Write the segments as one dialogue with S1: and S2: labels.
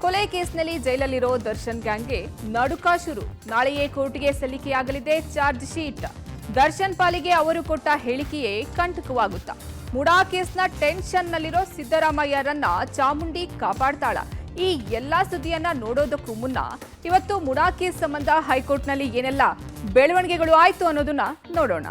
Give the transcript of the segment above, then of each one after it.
S1: ಕೊಲೆ ಕೇಸ್ನಲ್ಲಿ ಜೈಲಲ್ಲಿರೋ ದರ್ಶನ್ ಗ್ಯಾಂಗ್ಗೆ ನಡುಕ ಶುರು. ನಾಳೆಯೇ ಕೋರ್ಟ್ಗೆ ಸಲ್ಲಿಕೆಯಾಗಲಿದೆ ಚಾರ್ಜ್ ಶೀಟ್. ದರ್ಶನ್ ಪಾಲಿಗೆ ಅವರು ಕೊಟ್ಟ ಹೇಳಿಕೆಯೇ ಕಂಟಕವಾಗುತ್ತಾ? ಮುಡಾ ಕೇಸ್ನ ಟೆನ್ಷನ್ನಲ್ಲಿರೋ ಸಿದ್ದರಾಮಯ್ಯರನ್ನ ಚಾಮುಂಡಿ ಕಾಪಾಡ್ತಾಳ? ಈ ಎಲ್ಲಾ ಸುದ್ದಿಯನ್ನ ನೋಡೋದಕ್ಕೂ ಮುನ್ನ ಇವತ್ತು ಮುಡಾ ಕೇಸ್ ಸಂಬಂಧ ಹೈಕೋರ್ಟ್ನಲ್ಲಿ ಏನೆಲ್ಲ ಬೆಳವಣಿಗೆಗಳು ಆಯ್ತು ಅನ್ನೋದನ್ನ ನೋಡೋಣ.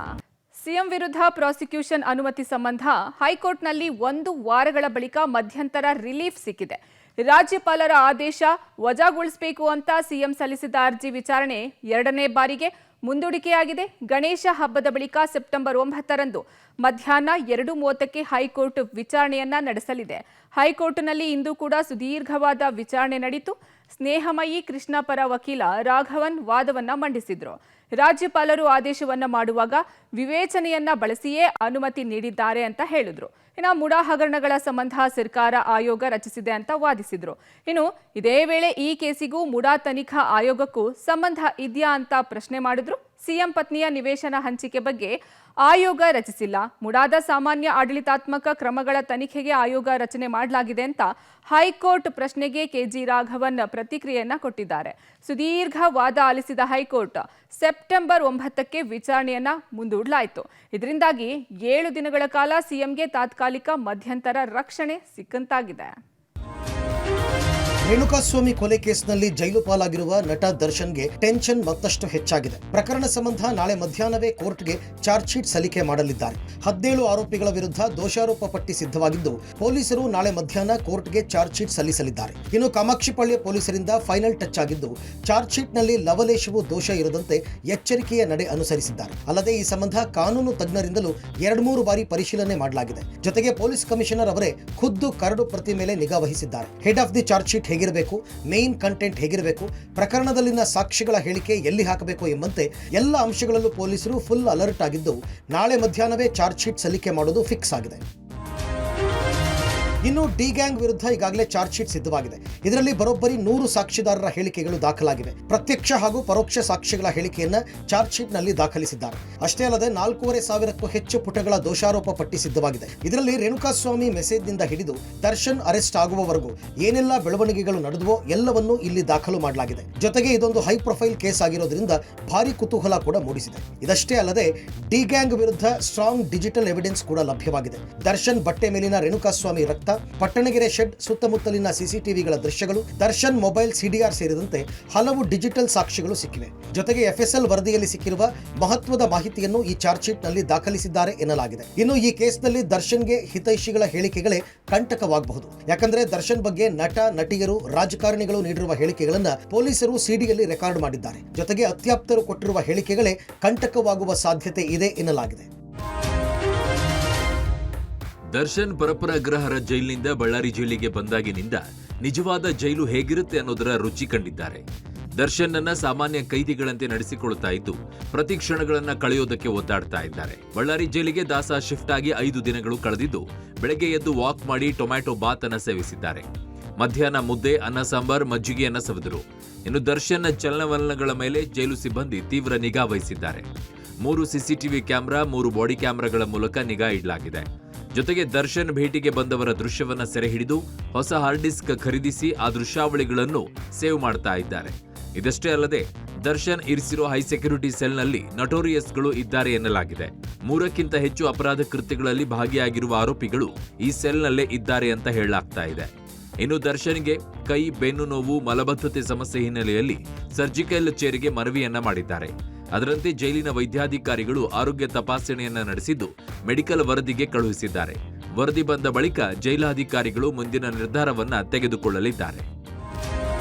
S1: ಸಿಎಂ ವಿರುದ್ಧ ಪ್ರಾಸಿಕ್ಯೂಷನ್ ಅನುಮತಿ ಸಂಬಂಧ ಹೈಕೋರ್ಟ್ನಲ್ಲಿ 1 ವಾರಗಳ ಬಳಿಕ ಮಧ್ಯಂತರ ರಿಲೀಫ್ ಸಿಕ್ಕಿದೆ. ರಾಜ್ಯಪಾಲರ ಆದೇಶ ವಜಾಗೊಳಿಸಬೇಕು ಅಂತ ಸಿಎಂ ಸಲ್ಲಿಸಿದ ಅರ್ಜಿ ವಿಚಾರಣೆ 2ನೇ ಬಾರಿಗೆ ಮುಂದೂಡಿಕೆಯಾಗಿದೆ. ಗಣೇಶ ಹಬ್ಬದ ಬಳಿಕ ಸೆಪ್ಟೆಂಬರ್ 9ರಂದು ಮಧ್ಯಾಹ್ನ 2:30ಕ್ಕೆ ಹೈಕೋರ್ಟ್ ವಿಚಾರಣೆಯನ್ನ ನಡೆಸಲಿದೆ. ಹೈಕೋರ್ಟ್ನಲ್ಲಿ ಇಂದು ಕೂಡ ಸುದೀರ್ಘವಾದ ವಿಚಾರಣೆ ನಡೆಯಿತು. ಸ್ನೇಹಮಯಿ ಕೃಷ್ಣ ಪರ ವಕೀಲ ರಾಘವನ್ ವಾದವನ್ನ ಮಂಡಿಸಿದ್ರು. ರಾಜ್ಯಪಾಲರು ಆದೇಶವನ್ನ ಮಾಡುವಾಗ ವಿವೇಚನೆಯನ್ನ ಬಳಸಿಯೇ ಅನುಮತಿ ನೀಡಿದ್ದಾರೆ ಅಂತ ಹೇಳಿದ್ರು. ಇನ್ನು ಮುಡಾ ಹಗರಣಗಳ ಸಂಬಂಧ ಸರ್ಕಾರ ಆಯೋಗ ರಚಿಸಿದೆ ಅಂತ ವಾದಿಸಿದ್ರು. ಇನ್ನು ಇದೇ ವೇಳೆ ಈ ಕೇಸಿಗೂ ಮುಡಾ ತನಿಖಾ ಆಯೋಗಕ್ಕೂ ಸಂಬಂಧ ಇದೆಯಾ ಅಂತ ಪ್ರಶ್ನೆ ಮಾಡಿದ್ರು. ಸಿಎಂ ಪತ್ನಿಯ ನಿವೇಶನ ಹಂಚಿಕೆ ಬಗ್ಗೆ ಆಯೋಗ ರಚಿಸಿಲ್ಲ, ಮುಡಾದ ಸಾಮಾನ್ಯ ಆಡಳಿತಾತ್ಮಕ ಕ್ರಮಗಳ ತನಿಖೆಗೆ ಆಯೋಗ ರಚನೆ ಮಾಡಲಾಗಿದೆ ಅಂತ ಹೈಕೋರ್ಟ್ ಪ್ರಶ್ನೆಗೆ ಕೆಜಿ ರಾಘವನ್ ಪ್ರತಿಕ್ರಿಯೆಯನ್ನ ಕೊಟ್ಟಿದ್ದಾರೆ. ಸುದೀರ್ಘ ವಾದ ಆಲಿಸಿದ ಹೈಕೋರ್ಟ್ ಸೆಪ್ಟೆಂಬರ್ 9ಕ್ಕೆ ವಿಚಾರಣೆಯನ್ನ ಮುಂದೂಡಲಾಯಿತು. ಇದರಿಂದಾಗಿ 7 ದಿನಗಳ ಕಾಲ ಸಿಎಂಗೆ ತಾತ್ಕಾಲಿಕ ಮಧ್ಯಂತರ ರಕ್ಷಣೆ ಸಿಕ್ಕಂತಾಗಿದೆ.
S2: ರೇಣುಕಾಸ್ವಾಮಿ ಕೊಲೆ ಕೇಸ್ನಲ್ಲಿ ಜೈಲು ಪಾಲಾಗಿರುವ ನಟ ದರ್ಶನ್ಗೆ ಟೆನ್ಷನ್ ಮತ್ತಷ್ಟು ಹೆಚ್ಚಾಗಿದೆ. ಪ್ರಕರಣ ಸಂಬಂಧ ನಾಳೆ ಮಧ್ಯಾಹ್ನವೇ ಕೋರ್ಟ್ಗೆ ಚಾರ್ಜ್ ಶೀಟ್ ಸಲ್ಲಿಕೆ ಮಾಡಲಿದ್ದಾರೆ. 17 ಆರೋಪಿಗಳ ವಿರುದ್ಧ ದೋಷಾರೋಪ ಪಟ್ಟಿ ಸಿದ್ಧವಾಗಿದ್ದು ಪೊಲೀಸರು ನಾಳೆ ಮಧ್ಯಾಹ್ನ ಕೋರ್ಟ್ಗೆ ಚಾರ್ಜ್ ಶೀಟ್ ಸಲ್ಲಿಸಲಿದ್ದಾರೆ. ಇನ್ನು ಕಾಮಾಕ್ಷಿಪಾಳ್ಯ ಪೊಲೀಸರಿಂದ ಫೈನಲ್ ಟಚ್ ಆಗಿದ್ದು ಚಾರ್ಜ್ ಶೀಟ್ನಲ್ಲಿ ಲವಲೇಶವೂ ದೋಷ ಇರದಂತೆ ಎಚ್ಚರಿಕೆಯ ನಡೆ ಅನುಸರಿಸಿದ್ದಾರೆ. ಅಲ್ಲದೆ ಈ ಸಂಬಂಧ ಕಾನೂನು ತಜ್ಞರಿಂದಲೂ 2-3 ಬಾರಿ ಪರಿಶೀಲನೆ ಮಾಡಲಾಗಿದೆ. ಜೊತೆಗೆ ಪೊಲೀಸ್ ಕಮಿಷನರ್ ಅವರೇ ಖುದ್ದು ಕರಡು ಪ್ರತಿ ಮೇಲೆ ನಿಗಾ ವಹಿಸಿದ್ದಾರೆ. Head of the charge sheet ಹೇಗಿರಬೇಕು, ಮೇನ್ ಕಂಟೆಂಟ್ ಹೇಗಿರಬೇಕು, ಪ್ರಕರಣದಲ್ಲಿನ ಸಾಕ್ಷಿಗಳ ಹೇಳಿಕೆ ಎಲ್ಲಿ ಹಾಕಬೇಕು ಎಂಬಂತೆ ಎಲ್ಲ ಅಂಶಗಳಲ್ಲೂ ಪೊಲೀಸರು ಫುಲ್ ಅಲರ್ಟ್ ಆಗಿದ್ದು ನಾಳೆ ಮಧ್ಯಾಹ್ನವೇ ಚಾರ್ಜ್ ಶೀಟ್ ಸಲ್ಲಿಕೆ ಮಾಡೋದು ಫಿಕ್ಸ್ ಆಗಿದೆ. ಇನ್ನು ಡಿ ಗ್ಯಾಂಗ್ ವಿರುದ್ಧ ಈಗಾಗಲೇ ಚಾರ್ಜ್ ಶೀಟ್ ಸಿದ್ಧವಾಗಿದೆ. ಇದರಲ್ಲಿ ಬರೋಬ್ಬರಿ 100 ಸಾಕ್ಷಿದಾರರ ಹೇಳಿಕೆಗಳು ದಾಖಲಾಗಿವೆ. ಪ್ರತ್ಯಕ್ಷ ಹಾಗೂ ಪರೋಕ್ಷ ಸಾಕ್ಷಿಗಳ ಹೇಳಿಕೆಯನ್ನ ಚಾರ್ಜ್ ಶೀಟ್ ನಲ್ಲಿ ದಾಖಲಿಸಿದ್ದಾರೆ. ಅಷ್ಟೇ ಅಲ್ಲದೆ 4,500ಕ್ಕೂ ಹೆಚ್ಚು ಪುಟಗಳ ದೋಷಾರೋಪ ಪಟ್ಟಿ ಸಿದ್ಧವಾಗಿದೆ. ಇದರಲ್ಲಿ ರೇಣುಕಾಸ್ವಾಮಿ ಮೆಸೇಜ್ನಿಂದ ಹಿಡಿದು ದರ್ಶನ್ ಅರೆಸ್ಟ್ ಆಗುವವರೆಗೂ ಏನೆಲ್ಲ ಬೆಳವಣಿಗೆಗಳು ನಡೆದುವೋ ಎಲ್ಲವನ್ನೂ ಇಲ್ಲಿ ದಾಖಲು ಮಾಡಲಾಗಿದೆ. ಜೊತೆಗೆ ಇದೊಂದು ಹೈ ಪ್ರೊಫೈಲ್ ಕೇಸ್ ಆಗಿರೋದ್ರಿಂದ ಭಾರಿ ಕುತೂಹಲ ಕೂಡ ಮೂಡಿಸಿದೆ. ಇದಷ್ಟೇ ಅಲ್ಲದೆ ಡಿ ಗ್ಯಾಂಗ್ ವಿರುದ್ಧ ಸ್ಟ್ರಾಂಗ್ ಡಿಜಿಟಲ್ ಎವಿಡೆನ್ಸ್ ಕೂಡ ಲಭ್ಯವಾಗಿದೆ. ದರ್ಶನ್ ಬಟ್ಟೆ ಮೇಲಿನ ರೇಣುಕಾಸ್ವಾಮಿ ರಕ್ತ, ಪಟ್ಟಣಗೆರೆ ಶೆಡ್ ಸುತ್ತಮುತ್ತಲಿನ ಸಿಸಿಟಿವಿಗಳ ದೃಶ್ಯಗಳು, ದರ್ಶನ್ ಮೊಬೈಲ್ ಸಿಡಿಆರ್ ಸೇರಿದಂತೆ ಹಲವು ಡಿಜಿಟಲ್ ಸಾಕ್ಷಿಗಳು ಸಿಕ್ಕಿವೆ. ಜೊತೆಗೆ ಎಫ್ಎಸ್ಎಲ್ ವರದಿಯಲ್ಲಿ ಸಿಕ್ಕಿರುವ ಮಹತ್ವದ ಮಾಹಿತಿಯನ್ನು ಈ ಚಾರ್ಜ್ ಶೀಟ್ ನಲ್ಲಿ ದಾಖಲಿಸಿದ್ದಾರೆ ಎನ್ನಲಾಗಿದೆ. ಇನ್ನು ಈ ಕೇಸ್ನಲ್ಲಿ ದರ್ಶನ್ಗೆ ಹಿತೈಷಿಗಳ ಹೇಳಿಕೆಗಳೇ ಕಂಟಕವಾಗಬಹುದು. ಯಾಕಂದ್ರೆ ದರ್ಶನ್ ಬಗ್ಗೆ ನಟ, ನಟಿಯರು, ರಾಜಕಾರಣಿಗಳು ನೀಡಿರುವ ಹೇಳಿಕೆಗಳನ್ನ ಪೊಲೀಸರು ಸಿಡಿಯಲ್ಲಿ ರೆಕಾರ್ಡ್ ಮಾಡಿದ್ದಾರೆ. ಜೊತೆಗೆ ಅತ್ಯಾಪ್ತರು ಕೊಟ್ಟಿರುವ ಹೇಳಿಕೆಗಳೇ ಕಂಟಕವಾಗುವ ಸಾಧ್ಯತೆ ಇದೆ ಎನ್ನಲಾಗಿದೆ.
S3: ದರ್ಶನ್ ಪರಪ್ಪರ ಅಗ್ರಹಾರ ಜೈಲಿನಿಂದ ಬಳ್ಳಾರಿ ಜೈಲಿಗೆ ಬಂದಾಗಿನಿಂದ ನಿಜವಾದ ಜೈಲು ಹೇಗಿರುತ್ತೆ ಅನ್ನೋದರ ರುಚಿ ಕಂಡಿದ್ದಾರೆ. ದರ್ಶನ್ ಅನ್ನ ಸಾಮಾನ್ಯ ಕೈದಿಗಳಂತೆ ನಡೆಸಿಕೊಳ್ಳುತ್ತಾ ಇದ್ದು ಪ್ರತಿ ಕ್ಷಣಗಳನ್ನ ಕಳೆಯೋದಕ್ಕೆ ಒದ್ದಾಡ್ತಾ ಇದ್ದಾರೆ. ಬಳ್ಳಾರಿ ಜೈಲಿಗೆ ದಾಸ ಶಿಫ್ಟ್ ಆಗಿ 5 ದಿನಗಳು ಕಳೆದಿದ್ದು ಬೆಳಗ್ಗೆ ಎದ್ದು ವಾಕ್ ಮಾಡಿ ಟೊಮ್ಯಾಟೊ ಬಾತ್ ಅನ್ನ ಸೇವಿಸಿದ್ದಾರೆ. ಮಧ್ಯಾಹ್ನ ಮುದ್ದೆ, ಅನ್ನ ಸಾಂಬಾರ್, ಮಜ್ಜಿಗೆಯನ್ನ ಸವಿದರು. ಇನ್ನು ದರ್ಶನ್ ಚಲನವಲನಗಳ ಮೇಲೆ ಜೈಲು ಸಿಬ್ಬಂದಿ ತೀವ್ರ ನಿಗಾ ವಹಿಸಿದ್ದಾರೆ. 3 ಸಿಸಿಟಿವಿ ಕ್ಯಾಮೆರಾ, 3 ಬಾಡಿ ಕ್ಯಾಮೆರಾಗಳ ಮೂಲಕ ನಿಗಾ ಇಡಲಾಗಿದೆ. ಜೊತೆಗೆ ದರ್ಶನ್ ಭೇಟಿಗೆ ಬಂದವರ ದೃಶ್ಯವನ್ನ ಸೆರೆ ಹಿಡಿದು ಹೊಸ ಹಾರ್ಡ್ ಡಿಸ್ಕ್ ಖರೀದಿಸಿ ಆ ದೃಶ್ಯಾವಳಿಗಳನ್ನು ಸೇವ್ ಮಾಡ್ತಾ ಇದ್ದಾರೆ. ಇದಷ್ಟೇ ಅಲ್ಲದೆ ದರ್ಶನ್ ಇರಿಸಿರೋ ಹೈ ಸೆಕ್ಯೂರಿಟಿ ಸೆಲ್ನಲ್ಲಿ ನಟೋರಿಯಸ್ಗಳು ಇದ್ದಾರೆ ಎನ್ನಲಾಗಿದೆ. 3ಕ್ಕಿಂತ ಹೆಚ್ಚು ಅಪರಾಧ ಕೃತ್ಯಗಳಲ್ಲಿ ಭಾಗಿಯಾಗಿರುವ ಆರೋಪಿಗಳು ಈ ಸೆಲ್ನಲ್ಲೇ ಇದ್ದಾರೆ ಅಂತ ಹೇಳಲಾಗ್ತಾ ಇದೆ. ಇನ್ನು ದರ್ಶನ್ಗೆ ಕೈ, ಬೆನ್ನು ನೋವು, ಮಲಬದ್ಧತೆ ಸಮಸ್ಯೆ ಹಿನ್ನೆಲೆಯಲ್ಲಿ ಸರ್ಜಿಕಲ್ ಚೇರಿಗೆ ಮನವಿಯನ್ನ ಮಾಡಿದ್ದಾರೆ. ಅದರಂತೆ ಜೈಲಿನ ವೈದ್ಯಾಧಿಕಾರಿಗಳು ಆರೋಗ್ಯ ತಪಾಸಣೆಯನ್ನ ನಡೆಸಿದ್ದು ಮೆಡಿಕಲ್ ವರದಿಗೆ ಕಳುಹಿಸಿದ್ದಾರೆ. ವರದಿ ಬಂದ ಬಳಿಕ ಜೈಲಾಧಿಕಾರಿಗಳು ಮುಂದಿನ ನಿರ್ಧಾರವನ್ನ ತೆಗೆದುಕೊಳ್ಳಲಿದ್ದಾರೆ.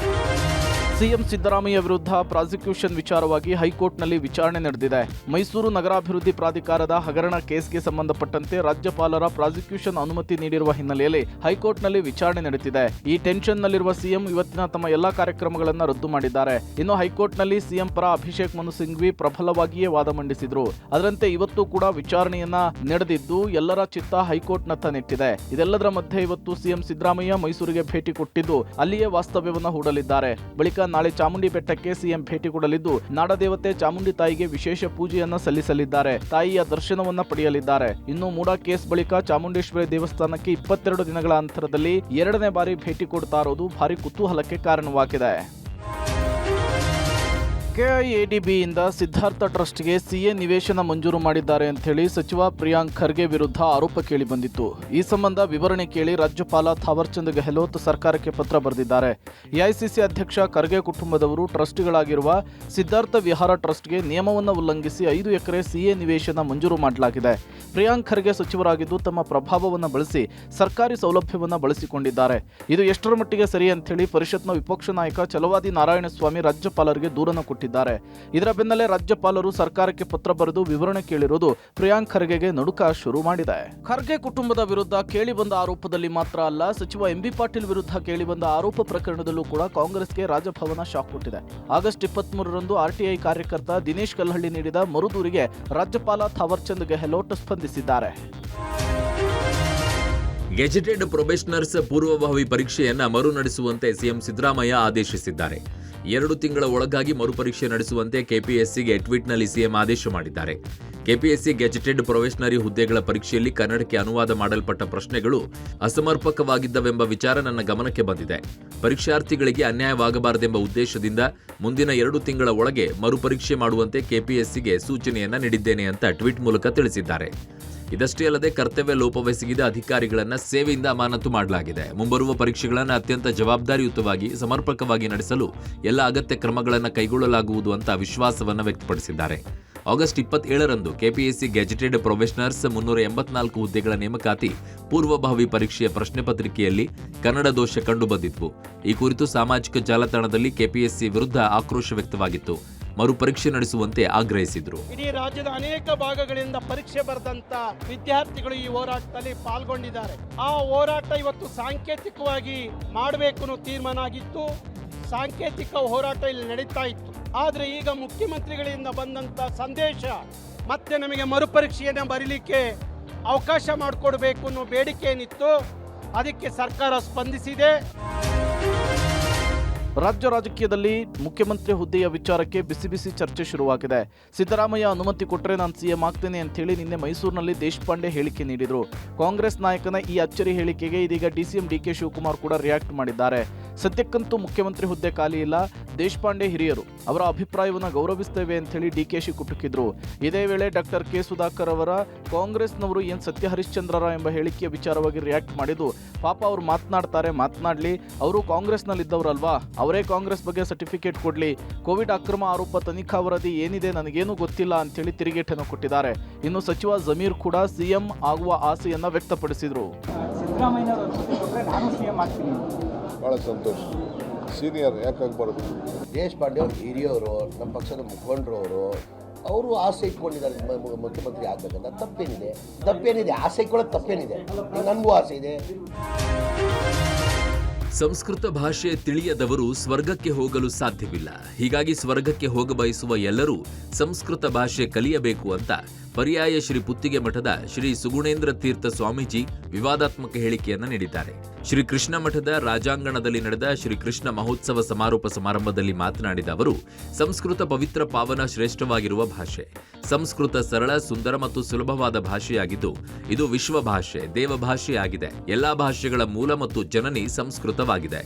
S4: ಸಿಎಂ ಸಿದ್ದರಾಮಯ್ಯ ವಿರುದ್ಧ ಪ್ರಾಸಿಕ್ಯೂಷನ್ ವಿಚಾರವಾಗಿ ಹೈಕೋರ್ಟ್ನಲ್ಲಿ ವಿಚಾರಣೆ ನಡೆದಿದೆ. ಮೈಸೂರು ನಗರಾಭಿವೃದ್ಧಿ ಪ್ರಾಧಿಕಾರದ ಹಗರಣ ಕೇಸ್ಗೆ ಸಂಬಂಧಪಟ್ಟಂತೆ ರಾಜ್ಯಪಾಲರ ಪ್ರಾಸಿಕ್ಯೂಷನ್ ಅನುಮತಿ ನೀಡಿರುವ ಹಿನ್ನೆಲೆಯಲ್ಲಿ ಹೈಕೋರ್ಟ್ನಲ್ಲಿ ವಿಚಾರಣೆ ನಡೆಯುತ್ತಿದೆ. ಈ ಟೆನ್ಷನ್ನಲ್ಲಿರುವ ಸಿಎಂ ಇವತ್ತಿನ ತಮ್ಮ ಎಲ್ಲಾ ಕಾರ್ಯಕ್ರಮಗಳನ್ನು ರದ್ದು ಮಾಡಿದ್ದಾರೆ. ಇನ್ನು ಹೈಕೋರ್ಟ್ನಲ್ಲಿ ಸಿಎಂ ಪರ ಅಭಿಷೇಕ್ ಮನು ಸಿಂಘ್ವಿ ಪ್ರಬಲವಾಗಿಯೇ ವಾದ ಮಂಡಿಸಿದ್ರು. ಅದರಂತೆ ಇವತ್ತು ಕೂಡ ವಿಚಾರಣೆಯನ್ನ ನಡೆದಿದ್ದು ಎಲ್ಲರ ಚಿತ್ತ ಹೈಕೋರ್ಟ್ನತ್ತ ನೆಟ್ಟಿದೆ. ಇದೆಲ್ಲದರ ಮಧ್ಯೆ ಇವತ್ತು ಸಿಎಂ ಸಿದ್ದರಾಮಯ್ಯ ಮೈಸೂರಿಗೆ ಭೇಟಿ ಕೊಟ್ಟಿದ್ದು ಅಲ್ಲಿಯೇ ವಾಸ್ತವ್ಯವನ್ನ ಹೂಡಲಿದ್ದಾರೆ. ಬಳಿಕ ನಾಳೆ ಚಾಮುಂಡಿ ಬೆಟ್ಟಕ್ಕೆ ಸಿಎಂ ಭೇಟಿ ಕೊಡಲಿದ್ದು ನಾಡದೇವತೆ ಚಾಮುಂಡಿ ತಾಯಿಗೆ ವಿಶೇಷ ಪೂಜೆಯನ್ನ ಸಲ್ಲಿಸಲಿದ್ದಾರೆ. ತಾಯಿಯ ದರ್ಶನವನ್ನ ಪಡೆಯಲಿದ್ದಾರೆ. ಇನ್ನು ಮೂಡಾ ಕೇಸ್ ಬಳಿಕ ಚಾಮುಂಡೇಶ್ವರಿ ದೇವಸ್ಥಾನಕ್ಕೆ 22 ದಿನಗಳ ಅಂತರದಲ್ಲಿ 2ನೇ ಬಾರಿ ಭೇಟಿ ಕೊಡ್ತಾ ಇರೋದು ಭಾರಿ ಕುತೂಹಲಕ್ಕೆ ಕಾರಣವಾಗಿದೆ. ಕೆಐಎಡಿಬಿಯಿಂದ ಸಿದ್ಧಾರ್ಥ ಟ್ರಸ್ಟ್ಗೆ ಸಿಎ ನಿವೇಶನ ಮಂಜೂರು ಮಾಡಿದ್ದಾರೆ ಅಂತ ಹೇಳಿ ಸಚಿವ ಪ್ರಿಯಾಂಕ್ ಖರ್ಗೆ ವಿರುದ್ಧ ಆರೋಪ ಕೇಳಿ ಬಂದಿತ್ತು. ಈ ಸಂಬಂಧ ವಿವರಣೆ ಕೇಳಿ ರಾಜ್ಯಪಾಲ ಥಾವರ್ಚಂದ್ ಗೆಹ್ಲೋಟ್ ಸರ್ಕಾರಕ್ಕೆ ಪತ್ರ ಬರೆದಿದ್ದಾರೆ. ಎಐಸಿಸಿ ಅಧ್ಯಕ್ಷ ಖರ್ಗೆ ಕುಟುಂಬದವರು ಟ್ರಸ್ಟಿಗಳಾಗಿರುವ ಸಿದ್ಧಾರ್ಥ ವಿಹಾರ ಟ್ರಸ್ಟ್ಗೆ ನಿಯಮವನ್ನು ಉಲ್ಲಂಘಿಸಿ 5 ಎಕರೆ ಸಿಎ ನಿವೇಶನ ಮಂಜೂರು ಮಾಡಲಾಗಿದೆ. ಪ್ರಿಯಾಂಕ್ ಖರ್ಗೆ ಸಚಿವರಾಗಿದ್ದು ತಮ್ಮ ಪ್ರಭಾವವನ್ನು ಬಳಸಿ ಸರ್ಕಾರಿ ಸೌಲಭ್ಯವನ್ನು ಬಳಸಿಕೊಂಡಿದ್ದಾರೆ. ಇದು ಎಷ್ಟರ ಮಟ್ಟಿಗೆ ಸರಿ ಅಂತ ಹೇಳಿ ಪರಿಷತ್ನ ವಿಪಕ್ಷ ನಾಯಕ ಛಲವಾದಿ ನಾರಾಯಣಸ್ವಾಮಿ ರಾಜ್ಯಪಾಲರಿಗೆ ದೂರನ್ನು ಕೊಟ್ಟಿದ್ದಾರೆ. ಇದರ ಬೆನ್ನಲ್ಲೇ ರಾಜ್ಯಪಾಲರು ಸರ್ಕಾರಕ್ಕೆ ಪತ್ರ ಬರೆದು ವಿವರಣೆ ಕೇಳಿರುವುದು ಪ್ರಿಯಾಂಕ್ ಖರ್ಗೆಗೆ ನಡುಕ ಶುರು ಮಾಡಿದೆ. ಖರ್ಗೆ ಕುಟುಂಬದ ವಿರುದ್ಧ ಕೇಳಿಬಂದ ಆರೋಪದಲ್ಲಿ ಮಾತ್ರ ಅಲ್ಲ, ಸಚಿವ ಎಂಬಿ ಪಾಟೀಲ್ ವಿರುದ್ಧ ಕೇಳಿಬಂದ ಆರೋಪ ಪ್ರಕರಣದಲ್ಲೂ ಕೂಡ ಕಾಂಗ್ರೆಸ್ಗೆ ರಾಜಭವನ ಶಾಕ್ ಕೊಟ್ಟಿದೆ. ಆಗಸ್ಟ್ 23ರಂದು ಆರ್ಟಿಐ ಕಾರ್ಯಕರ್ತ ದಿನೇಶ್ ಕಲ್ಲಹಳ್ಳಿ ನೀಡಿದ ಮರುದೂರಿಗೆ ರಾಜ್ಯಪಾಲ ಥಾವರ್ಚಂದ್ ಗೆಹ್ಲೋಟ್ ಸ್ಪಂದಿಸಿದ್ದಾರೆ.
S3: ಗೆಜೆಟೆಡ್ ಪ್ರೊಬೇಷನರ್ಸ್ ಪೂರ್ವಭಾವಿ ಪರೀಕ್ಷೆಯನ್ನ ಮರು ನಡೆಸುವಂತೆ ಸಿಎಂ ಸಿದ್ದರಾಮಯ್ಯ ಆದೇಶಿಸಿದ್ದಾರೆ. 2 ತಿಂಗಳ ಒಳಗಾಗಿ ಮರುಪರೀಕ್ಷೆ ನಡೆಸುವಂತೆ ಕೆಪಿಎಸ್ಸಿಗೆ ಟ್ವೀಟ್ನಲ್ಲಿ ಸಿಎಂ ಆದೇಶ ಮಾಡಿದ್ದಾರೆ. ಕೆಪಿಎಸ್ಸಿ ಗೆಜೆಟೆಡ್ ಪ್ರೊಬೇಷನರಿ ಹುದ್ದೆಗಳ ಪರೀಕ್ಷೆಯಲ್ಲಿ ಕನ್ನಡಕ್ಕೆ ಅನುವಾದ ಮಾಡಲ್ಪಟ್ಟ ಪ್ರಶ್ನೆಗಳು ಅಸಮರ್ಪಕವಾಗಿದ್ದವೆಂಬ ವಿಚಾರ ನನ್ನ ಗಮನಕ್ಕೆ ಬಂದಿದೆ. ಪರೀಕ್ಷಾರ್ಥಿಗಳಿಗೆ ಅನ್ಯಾಯವಾಗಬಾರದೆಂಬ ಉದ್ದೇಶದಿಂದ ಮುಂದಿನ 2 ತಿಂಗಳ ಒಳಗೆ ಮರುಪರೀಕ್ಷೆ ಮಾಡುವಂತೆ ಕೆಪಿಎಸ್ಸಿಗೆ ಸೂಚನೆಯನ್ನ ನೀಡಿದ್ದೇನೆ ಅಂತ ಟ್ವೀಟ್ ಮೂಲಕ ತಿಳಿಸಿದ್ದಾರೆ. ಇದಷ್ಟೇ ಅಲ್ಲದೆ ಕರ್ತವ್ಯ ಲೋಪವೆಸಗಿದ ಅಧಿಕಾರಿಗಳನ್ನು ಸೇವೆಯಿಂದ ಅಮಾನತು ಮಾಡಲಾಗಿದೆ. ಮುಂಬರುವ ಪರೀಕ್ಷೆಗಳನ್ನು ಅತ್ಯಂತ ಜವಾಬ್ದಾರಿಯುತವಾಗಿ ಸಮರ್ಪಕವಾಗಿ ನಡೆಸಲು ಎಲ್ಲ ಅಗತ್ಯ ಕ್ರಮಗಳನ್ನು ಕೈಗೊಳ್ಳಲಾಗುವುದು ಅಂತ ವಿಶ್ವಾಸವನ್ನು ವ್ಯಕ್ತಪಡಿಸಿದ್ದಾರೆ. ಆಗಸ್ಟ್ 27ರಂದು ಕೆಪಿಎಸ್ಸಿ ಗೆಜೆಟೆಡ್ ಪ್ರೊಬೇಷನರ್ಸ್ 384 ಹುದ್ದೆಗಳ ನೇಮಕಾತಿ ಪೂರ್ವಭಾವಿ ಪರೀಕ್ಷೆಯ ಪ್ರಶ್ನೆ ಪತ್ರಿಕೆಯಲ್ಲಿ ಕನ್ನಡ ದೋಷ ಕಂಡುಬಂದಿತ್ತು. ಈ ಕುರಿತು ಸಾಮಾಜಿಕ ಜಾಲತಾಣದಲ್ಲಿ ಕೆಪಿಎಸ್ಸಿ ವಿರುದ್ಧ ಆಕ್ರೋಶ ವ್ಯಕ್ತವಾಗಿತ್ತು. ಮರುಪರೀಕ್ಷೆ ನಡೆಸುವಂತೆ ಆಗ್ರಹಿಸಿದ್ರು.
S5: ಇಡೀ ರಾಜ್ಯದ ಅನೇಕ ಭಾಗಗಳಿಂದ ಪರೀಕ್ಷೆ ಬರೆದಂತ ವಿದ್ಯಾರ್ಥಿಗಳು ಈ ಹೋರಾಟದಲ್ಲಿ ಪಾಲ್ಗೊಂಡಿದ್ದಾರೆ. ಆ ಹೋರಾಟ ಇವತ್ತು ಸಾಂಕೇತಿಕವಾಗಿ ಮಾಡಬೇಕು ಅನ್ನೋ ತೀರ್ಮಾನ ಆಗಿತ್ತು. ಸಾಂಕೇತಿಕ ಹೋರಾಟ ಇಲ್ಲಿ ನಡೀತಾ ಇತ್ತು. ಆದರೆ ಈಗ ಮುಖ್ಯಮಂತ್ರಿಗಳಿಂದ ಬಂದಂತ ಸಂದೇಶ ಮತ್ತೆ ನಮಗೆ ಮರುಪರೀಕ್ಷೆಯನ್ನು ಬರೀಲಿಕ್ಕೆ ಅವಕಾಶ ಮಾಡಿಕೊಡ್ಬೇಕು ಅನ್ನೋ ಬೇಡಿಕೆ ಏನಿತ್ತು, ಅದಕ್ಕೆ ಸರ್ಕಾರ ಸ್ಪಂದಿಸಿದೆ.
S4: ರಾಜ್ಯ ರಾಜಕೀಯದಲ್ಲಿ ಮುಖ್ಯಮಂತ್ರಿ ಹುದ್ದೆಯ ವಿಚಾರಕ್ಕೆ ಬಿಸಿ ಬಿಸಿ ಚರ್ಚೆ ಶುರುವಾಗಿದೆ. ಸಿದ್ದರಾಮಯ್ಯ ಅನುಮತಿ ಕೊಟ್ಟರೆ ನಾನು ಸಿಎಂ ಆಗ್ತೇನೆ ಅಂತ ಹೇಳಿ ನಿನ್ನೆ ಮೈಸೂರಿನಲ್ಲಿ ದೇಶಪಾಂಡೆ ಹೇಳಿಕೆ ನೀಡಿದರು. ಕಾಂಗ್ರೆಸ್ ನಾಯಕನ ಈ ಅಚ್ಚರಿ ಹೇಳಿಕೆಗೆ ಇದೀಗ ಡಿಸಿಎಂ ಡಿಕೆ ಶಿವಕುಮಾರ್ ಕೂಡ ರಿಯಾಕ್ಟ್ ಮಾಡಿದ್ದಾರೆ. ಸದ್ಯಕ್ಕಂತೂ ಮುಖ್ಯಮಂತ್ರಿ ಹುದ್ದೆ ಖಾಲಿ ಇಲ್ಲ, ದೇಶಪಾಂಡೆ ಹಿರಿಯರು, ಅವರ ಅಭಿಪ್ರಾಯವನ್ನು ಗೌರವಿಸ್ತೇವೆ ಅಂತ ಹೇಳಿ ಡಿಕೆಶಿ ಕುಟುಕಿದ್ರು. ಇದೇ ವೇಳೆ ಡಾಕ್ಟರ್ ಕೆ ಸುಧಾಕರ್ ಅವರ ಕಾಂಗ್ರೆಸ್ನವರು ಏನ್ ಸತ್ಯ ಹರಿಶ್ಚಂದ್ರರ ಎಂಬ ಹೇಳಿಕೆಯ ವಿಚಾರವಾಗಿ ರಿಯಾಕ್ಟ್ ಮಾಡಿದ್ದು, ಪಾಪ ಅವರು ಮಾತನಾಡಲಿ, ಅವರು ಕಾಂಗ್ರೆಸ್ನಲ್ಲಿದ್ದವರಲ್ವಾ, ಅವರೇ ಕಾಂಗ್ರೆಸ್ ಬಗ್ಗೆ ಸರ್ಟಿಫಿಕೇಟ್ ಕೊಡ್ಲಿ, ಕೋವಿಡ್ ಅಕ್ರಮ ಆರೋಪ ತನಿಖಾ ವರದಿ ಏನಿದೆ ನನಗೇನು ಗೊತ್ತಿಲ್ಲ ಅಂತೇಳಿ ತಿರುಗೇಟನ್ನು ಕೊಟ್ಟಿದ್ದಾರೆ. ಇನ್ನು ಸಚಿವ ಜಮೀರ್ ಕೂಡ ಸಿಎಂ ಆಗುವ ಆಸೆಯನ್ನ ವ್ಯಕ್ತಪಡಿಸಿದ್ರು.
S6: ಭಾಳ ಸಂತೋಷ. ಸೀನಿಯರ್ ಯಾಕಾಗಬಾರ್ದು?
S7: ದೇಶಪಾಂಡೆ ಅವರು ಹಿರಿಯವರು, ನಮ್ಮ ಪಕ್ಷದ ಮುಖಂಡರು, ಅವರು ಆಸೆ ಇಟ್ಕೊಂಡಿದ್ದಾರೆ ಮುಖ್ಯಮಂತ್ರಿ ಆಗಬೇಕಂತ. ತಪ್ಪೇನಿದೆ? ಆಸೆ ಇಟ್ಕೊಳ್ಳೋದು ತಪ್ಪೇನಿದೆ? ನನಗೂ ಆಸೆ ಇದೆ.
S3: ಸಂಸ್ಕೃತ ಭಾಷೆ ತಿಳಿಯದವರು ಸ್ವರ್ಗಕ್ಕೆ ಹೋಗಲು ಸಾಧ್ಯವಿಲ್ಲ. ಹೀಗಾಗಿ ಸ್ವರ್ಗಕ್ಕೆ ಹೋಗಬಯಸುವ ಎಲ್ಲರೂ ಸಂಸ್ಕೃತ ಭಾಷೆ ಕಲಿಯಬೇಕು ಅಂತ ಪರ್ಯಾಯ ಶ್ರೀ ಪುತ್ತಿಗೆ ಮಠದ ಶ್ರೀ ಸುಗುಣೇಂದ್ರ ತೀರ್ಥ ಸ್ವಾಮೀಜಿ ವಿವಾದಾತ್ಮಕ ಹೇಳಿಕೆಯನ್ನು ನೀಡಿದ್ದಾರೆ. ಶ್ರೀ ಕೃಷ್ಣ ಮಠದ ರಾಜಾಂಗಣದಲ್ಲಿ ನಡೆದ ಶ್ರೀ ಕೃಷ್ಣ ಮಹೋತ್ಸವ ಸಮಾರೋಪ ಸಮಾರಂಭದಲ್ಲಿ ಮಾತನಾಡಿದ ಅವರು, ಸಂಸ್ಕೃತ ಪವಿತ್ರ, ಪಾವನ, ಶ್ರೇಷ್ಠವಾಗಿರುವ ಭಾಷೆ. ಸಂಸ್ಕೃತ ಸರಳ, ಸುಂದರ ಮತ್ತು ಸುಲಭವಾದ ಭಾಷೆಯಾಗಿದ್ದು ಇದು ವಿಶ್ವ ಭಾಷೆ, ದೇವ ಭಾಷೆಯಾಗಿದೆ. ಎಲ್ಲಾ ಭಾಷೆಗಳ ಮೂಲ ಮತ್ತು ಜನನಿ ಸಂಸ್ಕೃತವಾಗಿದೆ.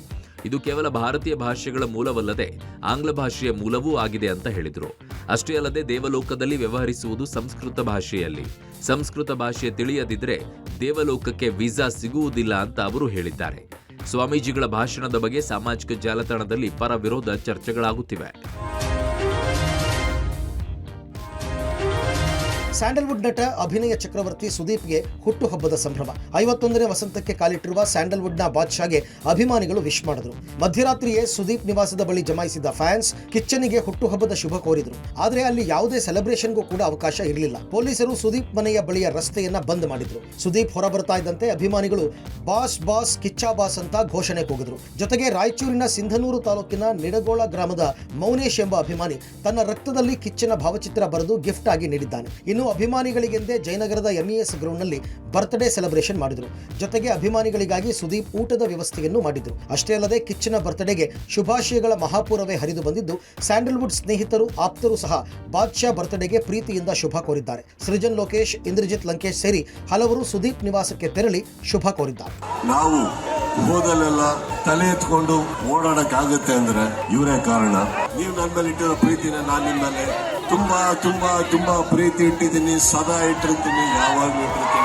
S3: ಇದು ಕೇವಲ ಭಾರತೀಯ ಭಾಷೆಗಳ ಮೂಲವಲ್ಲದೆ ಆಂಗ್ಲ ಭಾಷೆಯ ಮೂಲವೂ ಆಗಿದೆ ಅಂತ ಹೇಳಿದರು. ಅಷ್ಟೇ ಅಲ್ಲದೆ ದೇವಲೋಕದಲ್ಲಿ ವ್ಯವಹರಿಸುವುದು ಸಂಸ್ಕೃತ ಭಾಷೆಯಲ್ಲಿ. ಸಂಸ್ಕೃತ ಭಾಷೆ ತಿಳಿಯದಿದ್ರೆ ದೇವಲೋಕಕ್ಕೆ ವೀಸಾ ಸಿಗುವುದಿಲ್ಲ ಅಂತ ಅವರು ಹೇಳಿದ್ದಾರೆ. ಸ್ವಾಮೀಜಿಗಳ ಭಾಷಣದ ಬಗ್ಗೆ ಸಾಮಾಜಿಕ ಜಾಲತಾಣದಲ್ಲಿ ಪರ ವಿರೋಧ ಚರ್ಚೆಗಳಾಗುತ್ತಿವೆ.
S2: ಸ್ಯಾಂಡಲ್ವುಡ್ ನಟ ಅಭಿನಯ ಚಕ್ರವರ್ತಿ ಸುದೀಪ್ಗೆ ಹುಟ್ಟುಹಬ್ಬದ ಸಂಭ್ರಮ. 51ನೇ ವಸಂತಕ್ಕೆ ಕಾಲಿಟ್ಟಿರುವ ಸ್ಯಾಂಡಲ್ವುಡ್ನ ಬಾದ್ಶಾಗೆ ಅಭಿಮಾನಿಗಳು ವಿಶ್ ಮಾಡಿದ್ರು. ಮಧ್ಯರಾತ್ರಿಯೇ ಸುದೀಪ್ ನಿವಾಸದ ಬಳಿ ಜಮಾಯಿಸಿದ ಫ್ಯಾನ್ಸ್ ಕಿಚ್ಚನಿಗೆ ಹುಟ್ಟುಹಬ್ಬದ ಶುಭ ಕೋರಿದ್ರು. ಆದರೆ ಅಲ್ಲಿ ಯಾವುದೇ ಸೆಲೆಬ್ರೇಷನ್ಗೂ ಕೂಡ ಅವಕಾಶ ಇರಲಿಲ್ಲ. ಪೊಲೀಸರು ಸುದೀಪ್ ಮನೆಯ ಬಳಿಯ ರಸ್ತೆಯನ್ನ ಬಂದ್ ಮಾಡಿದ್ರು. ಸುದೀಪ್ ಹೊರ ಬರ್ತಾ ಇದ್ದಂತೆ ಅಭಿಮಾನಿಗಳು ಬಾಸ್ ಬಾಸ್ ಕಿಚ್ಚಾ ಬಾಸ್ ಅಂತ ಘೋಷಣೆ ಕೂಗಿದ್ರು. ಜೊತೆಗೆ ರಾಯಚೂರಿನ ಸಿಂಧನೂರು ತಾಲೂಕಿನ ನಿಡಗೋಳ ಗ್ರಾಮದ ಮೌನೇಶ್ ಎಂಬ ಅಭಿಮಾನಿ ತನ್ನ ರಕ್ತದಲ್ಲಿ ಕಿಚ್ಚನ ಭಾವಚಿತ್ರ ಬರೆದು ಗಿಫ್ಟ್ ಆಗಿ ನೀಡಿದ್ದಾನೆ. ಇನ್ನು ಅಭಿಮಾನಿಗಳಿಗೆಂದೇ ಜಯನಗರದ ಎಂಇಎಸ್ ಗ್ರೌಂಡ್ನಲ್ಲಿ ಬರ್ತ್ಡೇ ಸೆಲೆಬ್ರೇಷನ್ ಮಾಡಿದ್ರು. ಜೊತೆಗೆ ಅಭಿಮಾನಿಗಳಿಗಾಗಿ ಸುದೀಪ್ ಊಟದ ವ್ಯವಸ್ಥೆಯನ್ನು ಮಾಡಿದ್ರು. ಅಷ್ಟೇ ಅಲ್ಲದೆ ಕಿಚ್ಚನ ಬರ್ತ್ಡೇಗೆ ಶುಭಾಶಯಗಳ ಮಹಾಪೂರವೇ ಹರಿದು ಬಂದಿದ್ದು, ಸ್ಯಾಂಡಲ್ವುಡ್ ಸ್ನೇಹಿತರು ಆಪ್ತರು ಸಹ ಬಾದ್ಶಾ ಬರ್ತ್ಡೇಗೆ ಪ್ರೀತಿಯಿಂದ ಶುಭ ಕೋರಿದ್ದಾರೆ. ಸೃಜನ್ ಲೋಕೇಶ್, ಇಂದ್ರಜಿತ್ ಲಂಕೇಶ್ ಸೇರಿ ಹಲವರು ಸುದೀಪ್ ನಿವಾಸಕ್ಕೆ ತೆರಳಿ ಶುಭ ಕೋರಿದ್ದಾರೆ.
S8: ನಾವು ಹೋದಲ್ಲೆಲ್ಲ ತಲೆ ಎತ್ಕೊಂಡು ಓಡಾಡಕ್ಕಾಗುತ್ತೆ ಅಂದ್ರೆ ಇವರೇ ಕಾರಣ. ನೀವು ನನ್ನ ಮೇಲೆ ಇಟ್ಟಿರೋ ಪ್ರೀತಿನ ನಾನು ನಿಮ್ಮ ಮೇಲೆ ತುಂಬಾ ತುಂಬಾ ತುಂಬಾ ಪ್ರೀತಿ ಇಟ್ಟಿದ್ದೀನಿ, ಸದಾ ಇಟ್ಟಿರ್ತೀನಿ, ಯಾವಾಗಲೂ ಇಟ್ಟಿರ್ತೀನಿ.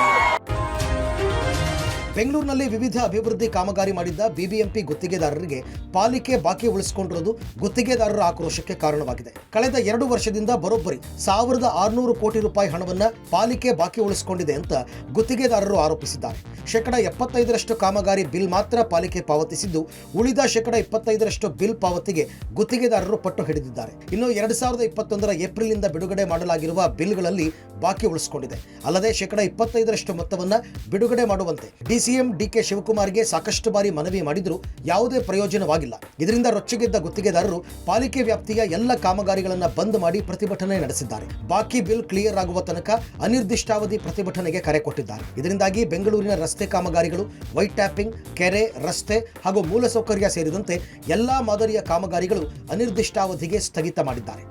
S2: ಬೆಂಗಳೂರಿನಲ್ಲಿ ವಿವಿಧ ಅಭಿವೃದ್ಧಿ ಕಾಮಗಾರಿ ಮಾಡಿದ್ದ ಬಿಬಿಎಂಪಿ ಗುತ್ತಿಗೆದಾರರಿಗೆ ಪಾಲಿಕೆ ಬಾಕಿ ಉಳಿಸಿಕೊಂಡಿರುವುದು ಗುತ್ತಿಗೆದಾರರ ಆಕ್ರೋಶಕ್ಕೆ ಕಾರಣವಾಗಿದೆ. ಕಳೆದ 2 ವರ್ಷದಿಂದ ಬರೋಬ್ಬರಿ 1600 ಕೋಟಿ ರೂಪಾಯಿ ಹಣವನ್ನು ಪಾಲಿಕೆ ಬಾಕಿ ಉಳಿಸಿಕೊಂಡಿದೆ ಅಂತ ಗುತ್ತಿಗೆದಾರರು ಆರೋಪಿಸಿದ್ದಾರೆ. 75% ಕಾಮಗಾರಿ ಬಿಲ್ ಮಾತ್ರ ಪಾಲಿಕೆ ಪಾವತಿಸಿದ್ದು, ಉಳಿದ 25% ಬಿಲ್ ಪಾವತಿಗೆ ಗುತ್ತಿಗೆದಾರರು ಪಟ್ಟು ಹಿಡಿದಿದ್ದಾರೆ. ಇನ್ನು 2021ರ ಏಪ್ರಿಲ್ನಿಂದ ಬಿಡುಗಡೆ ಮಾಡಲಾಗಿರುವ ಬಿಲ್ಗಳಲ್ಲಿ ಬಾಕಿ ಉಳಿಸಿಕೊಂಡಿದೆ. ಅಲ್ಲದೆ 25% ಮೊತ್ತವನ್ನು ಬಿಡುಗಡೆ ಮಾಡುವಂತೆ ಡಿಸಿಎಂ ಡಿಕೆ ಶಿವಕುಮಾರ್ಗೆ ಸಾಕಷ್ಟು ಬಾರಿ ಮನವಿ ಮಾಡಿದರೂ ಯಾವುದೇ ಪ್ರಯೋಜನವಾಗಿಲ್ಲ. ಇದರಿಂದ ರೊಚ್ಚಿಗೆದ್ದ ಗುತ್ತಿಗೆದಾರರು ಪಾಲಿಕೆ ವ್ಯಾಪ್ತಿಯ ಎಲ್ಲ ಕಾಮಗಾರಿಗಳನ್ನು ಬಂದ್ ಮಾಡಿ ಪ್ರತಿಭಟನೆ ನಡೆಸಿದ್ದಾರೆ. ಬಾಕಿ ಬಿಲ್ ಕ್ಲಿಯರ್ ಆಗುವ ತನಕ ಅನಿರ್ದಿಷ್ಟಾವಧಿ ಪ್ರತಿಭಟನೆಗೆ ಕರೆ ಕೊಟ್ಟಿದ್ದಾರೆ. ಇದರಿಂದಾಗಿ ಬೆಂಗಳೂರಿನ ರಸ್ತೆ ಕಾಮಗಾರಿಗಳು, ವೈಟ್ ಟ್ಯಾಪಿಂಗ್, ಕೆರೆ, ರಸ್ತೆ ಹಾಗೂ ಮೂಲಸೌಕರ್ಯ ಸೇರಿದಂತೆ ಎಲ್ಲಾ ಮಾದರಿಯ ಕಾಮಗಾರಿಗಳು ಅನಿರ್ದಿಷ್ಟಾವಧಿಗೆ ಸ್ಥಗಿತ ಮಾಡಿದ್ದಾರೆ.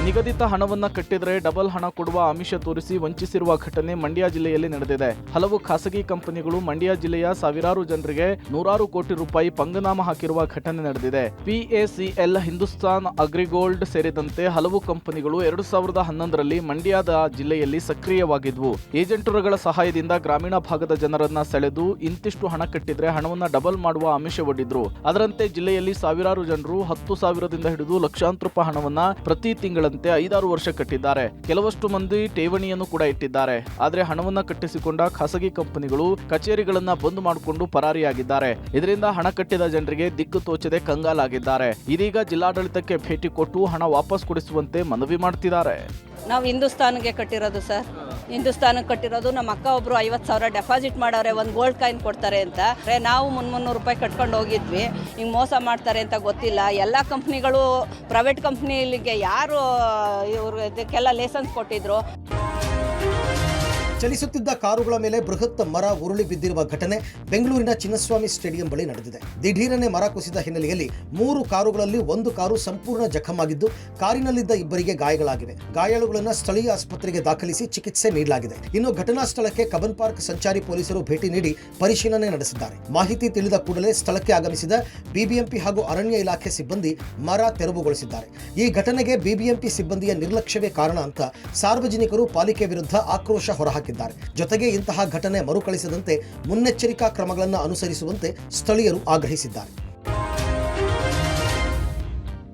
S4: ನಿಗದಿತ ಹಣವನ್ನ ಕಟ್ಟಿದ್ರೆ ಡಬಲ್ ಹಣ ಕೊಡುವ ಆಮಿಷ ತೋರಿಸಿ ವಂಚಿಸಿರುವ ಘಟನೆ ಮಂಡ್ಯ ಜಿಲ್ಲೆಯಲ್ಲಿ ನಡೆದಿದೆ. ಹಲವು ಖಾಸಗಿ ಕಂಪನಿಗಳು ಮಂಡ್ಯ ಜಿಲ್ಲೆಯ ಸಾವಿರಾರು ಜನರಿಗೆ 100 ಕೋಟಿ ರೂಪಾಯಿ ಪಂಗನಾಮ ಹಾಕಿರುವ ಘಟನೆ ನಡೆದಿದೆ. PACL, ಹಿಂದೂಸ್ತಾನ್ ಅಗ್ರಿಗೋಲ್ಡ್ ಸೇರಿದಂತೆ ಹಲವು ಕಂಪನಿಗಳು 2011ರಲ್ಲಿ ಮಂಡ್ಯದ ಜಿಲ್ಲೆಯಲ್ಲಿ ಸಕ್ರಿಯವಾಗಿದ್ವು. ಏಜೆಂಟರುಗಳ ಸಹಾಯದಿಂದ ಗ್ರಾಮೀಣ ಭಾಗದ ಜನರನ್ನ ಸೆಳೆದು ಇಂತಿಷ್ಟು ಹಣ ಕಟ್ಟಿದ್ರೆ ಹಣವನ್ನ ಡಬಲ್ ಮಾಡುವ ಆಮಿಷವೊಡ್ಡಿದ್ರು. ಅದರಂತೆ ಜಿಲ್ಲೆಯಲ್ಲಿ ಸಾವಿರಾರು ಜನರು 10,000ದಿಂದ ಹಿಡಿದು ಲಕ್ಷಾಂತರ ರೂಪಾಯಿ ಹಣವನ್ನ ಪ್ರತಿ ತಿಂಗಳಂತೆ 5-6 ವರ್ಷ ಕಟ್ಟಿದ್ದಾರೆ. ಕೆಲವಷ್ಟು ಮಂದಿ ಠೇವಣಿಯನ್ನು ಕೂಡ ಇಟ್ಟಿದ್ದಾರೆ. ಆದರೆ ಹಣವನ್ನ ಕಟ್ಟಿಸಿಕೊಂಡ ಖಾಸಗಿ ಕಂಪನಿಗಳು ಕಚೇರಿಗಳನ್ನ ಬಂದ್ ಮಾಡಿಕೊಂಡು ಪರಾರಿಯಾಗಿದ್ದಾರೆ. ಇದರಿಂದ ಹಣ ಕಟ್ಟಿದ ಜನರಿಗೆ ದಿಕ್ಕು ತೋಚದೆ ಕಂಗಾಲಾಗಿದ್ದಾರೆ. ಇದೀಗ ಜಿಲ್ಲಾಡಳಿತಕ್ಕೆ ಭೇಟಿ ಕೊಟ್ಟು ಹಣ ವಾಪಸ್ ಕೊಡಿಸುವಂತೆ ಮನವಿ ಮಾಡ್ತಿದ್ದಾರೆ.
S9: ನಾವು ಹಿಂದೂಸ್ತಾನ್ಗೆ ಕಟ್ಟಿರೋದು ಸರ್. ಹಿಂದೂಸ್ತಾನಕ್ಕೆ ಕಟ್ಟಿರೋದು. ನಮ್ಮ ಅಕ್ಕ ಒಬ್ರು 50,000 ಡೆಪಾಸಿಟ್ ಮಾಡವ್ರೆ, ಒಂದು ಗೋಲ್ಡ್ ಕಾಯಿನ್ ಕೊಡ್ತಾರೆ ಅಂತ. ನಾವು 300 ರೂಪಾಯಿ ಕಟ್ಕೊಂಡು ಹೋಗಿದ್ವಿ. ಹಿಂಗೆ ಮೋಸ ಮಾಡ್ತಾರೆ ಅಂತ ಗೊತ್ತಿಲ್ಲ. ಎಲ್ಲ ಕಂಪ್ನಿಗಳು, ಪ್ರೈವೇಟ್ ಕಂಪ್ನಿಗೆ ಯಾರು ಇವರು ಇದಕ್ಕೆಲ್ಲ ಲೈಸೆನ್ಸ್ ಕೊಟ್ಟಿದ್ರು.
S2: ಚಲಿಸುತ್ತಿದ್ದ ಕಾರುಗಳ ಮೇಲೆ ಬೃಹತ್ ಮರ ಉರುಳಿ ಬಿದ್ದಿರುವ ಘಟನೆ ಬೆಂಗಳೂರಿನ ಚಿನ್ನಸ್ವಾಮಿ ಸ್ಟೇಡಿಯಂ ಬಳಿ ನಡೆದಿದೆ. ದಿಢೀರನೆ ಮರ ಕುಸಿದ ಹಿನ್ನೆಲೆಯಲ್ಲಿ 3 ಕಾರುಗಳಲ್ಲಿ 1 ಕಾರು ಸಂಪೂರ್ಣ ಜಖಮಾಗಿದ್ದು, ಕಾರಿನಲ್ಲಿದ್ದ ಇಬ್ಬರಿಗೆ ಗಾಯಗಳಾಗಿವೆ. ಗಾಯಾಳುಗಳನ್ನು ಸ್ಥಳೀಯ ಆಸ್ಪತ್ರೆಗೆ ದಾಖಲಿಸಿ ಚಿಕಿತ್ಸೆ ನೀಡಲಾಗಿದೆ. ಇನ್ನು ಘಟನಾ ಸ್ಥಳಕ್ಕೆ ಕಬ್ಬನ್ ಪಾರ್ಕ್ ಸಂಚಾರಿ ಪೊಲೀಸರು ಭೇಟಿ ನೀಡಿ ಪರಿಶೀಲನೆ ನಡೆಸಿದ್ದಾರೆ. ಮಾಹಿತಿ ತಿಳಿದ ಕೂಡಲೇ ಸ್ಥಳಕ್ಕೆ ಆಗಮಿಸಿದ ಬಿಬಿಎಂಪಿ ಹಾಗೂ ಅರಣ್ಯ ಇಲಾಖೆ ಸಿಬ್ಬಂದಿ ಮರ ತೆರವುಗೊಳಿಸಿದ್ದಾರೆ. ಈ ಘಟನೆಗೆ ಬಿಬಿಎಂಪಿ ಸಿಬ್ಬಂದಿಯ ನಿರ್ಲಕ್ಷ್ಯವೇ ಕಾರಣ ಅಂತ ಸಾರ್ವಜನಿಕರು ಪಾಲಿಕೆ ವಿರುದ್ಧ ಆಕ್ರೋಶ ಹೊರಹಾಕಿದ್ದಾರೆ. ಜೊತೆಗೆ ಇಂತಹ ಘಟನೆ ಮರುಕಳಿಸದಂತೆ ಮುನ್ನೆಚ್ಚರಿಕಾ ಕ್ರಮಗಳನ್ನು ಅನುಸರಿಸುವಂತೆ ಸ್ಥಳೀಯರು ಆಗ್ರಹಿಸಿದ್ದಾರೆ.